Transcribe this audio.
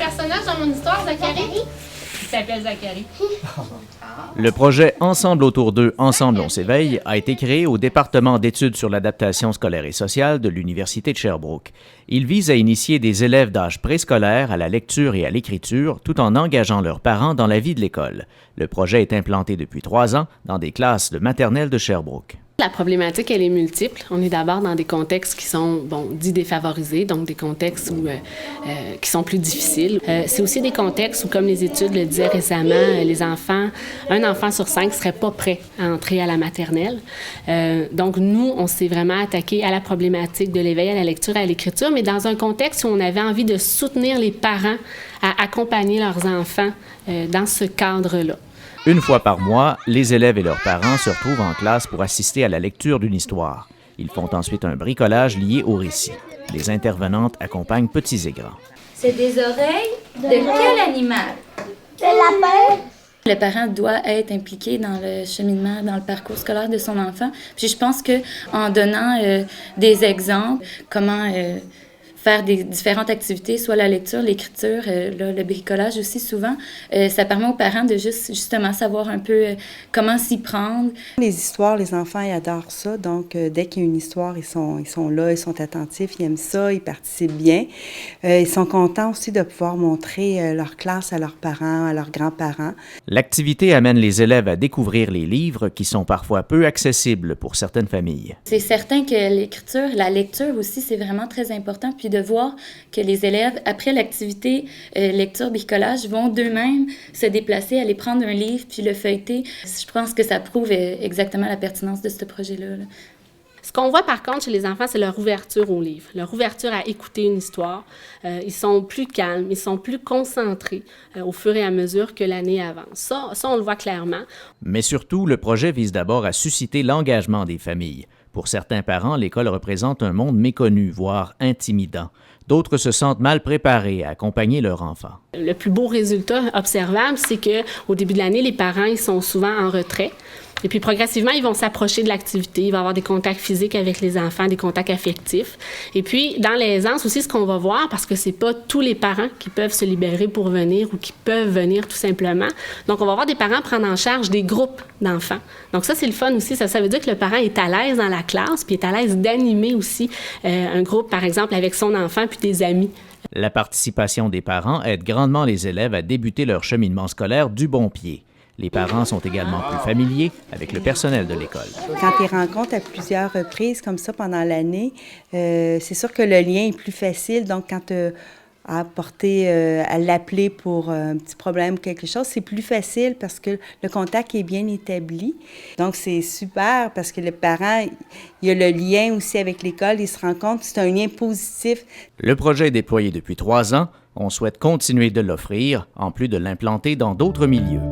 personnage dans mon histoire, Zachary? Il s'appelle Zachary. Le projet Ensemble autour d'eux, Ensemble on s'éveille a été créé au département d'études sur l'adaptation scolaire et sociale de l'Université de Sherbrooke. Il vise à initier des élèves d'âge préscolaire à la lecture et à l'écriture tout en engageant leurs parents dans la vie de l'école. Le projet est implanté depuis 3 ans dans des classes de maternelle de Sherbrooke. La problématique, elle est multiple. On est d'abord dans des contextes qui sont, dits défavorisés, donc des contextes qui sont plus difficiles. C'est aussi des contextes où, comme les études le disaient récemment, un enfant sur 5 ne serait pas prêt à entrer à la maternelle. Donc, nous, on s'est vraiment attaqué à la problématique de l'éveil à la lecture et à l'écriture, mais dans un contexte où on avait envie de soutenir les parents à accompagner leurs enfants dans ce cadre-là. Une fois par mois, les élèves et leurs parents se retrouvent en classe pour assister à la lecture d'une histoire. Ils font ensuite un bricolage lié au récit. Les intervenantes accompagnent petits et grands. C'est des oreilles de quel animal? Le lapin. Le parent doit être impliqué dans le cheminement, dans le parcours scolaire de son enfant. Puis je pense qu'en donnant des exemples, comment faire des différentes activités, soit la lecture, l'écriture, le bricolage aussi souvent, ça permet aux parents de justement savoir un peu comment s'y prendre. Les histoires, les enfants, ils adorent ça. Donc, dès qu'il y a une histoire, ils sont là, ils sont attentifs, ils aiment ça, ils participent bien. Ils sont contents aussi de pouvoir montrer leur classe à leurs parents, à leurs grands-parents. L'activité amène les élèves à découvrir les livres qui sont parfois peu accessibles pour certaines familles. C'est certain que l'écriture, la lecture aussi, c'est vraiment très important. Puis de voir que les élèves, après l'activité lecture-bricolage, vont d'eux-mêmes se déplacer, aller prendre un livre puis le feuilleter. Je pense que ça prouve exactement la pertinence de ce projet-là. Ce qu'on voit par contre chez les enfants, c'est leur ouverture au livre, leur ouverture à écouter une histoire. Ils sont plus calmes, ils sont plus concentrés au fur et à mesure que l'année avance. Ça, on le voit clairement. Mais surtout, le projet vise d'abord à susciter l'engagement des familles. Pour certains parents, l'école représente un monde méconnu, voire intimidant. D'autres se sentent mal préparés à accompagner leur enfant. Le plus beau résultat observable, c'est qu'au début de l'année, les parents ils sont souvent en retrait. Et puis, progressivement, ils vont s'approcher de l'activité. Il va y avoir des contacts physiques avec les enfants, des contacts affectifs. Et puis, dans l'aisance aussi, ce qu'on va voir, parce que c'est pas tous les parents qui peuvent se libérer pour venir ou qui peuvent venir tout simplement. Donc, on va voir des parents prendre en charge des groupes d'enfants. Donc, ça, c'est le fun aussi. Ça veut dire que le parent est à l'aise dans la classe, puis est à l'aise d'animer aussi un groupe, par exemple, avec son enfant puis des amis. La participation des parents aide grandement les élèves à débuter leur cheminement scolaire du bon pied. Les parents sont également plus familiers avec le personnel de l'école. Quand ils rencontrent à plusieurs reprises comme ça pendant l'année, c'est sûr que le lien est plus facile. Donc, quand à apporter, à l'appeler pour un petit problème ou quelque chose, c'est plus facile parce que le contact est bien établi. Donc, c'est super parce que le parent, il y a le lien aussi avec l'école, il se rend compte que c'est un lien positif. Le projet est déployé depuis 3 ans. On souhaite continuer de l'offrir, en plus de l'implanter dans d'autres milieux.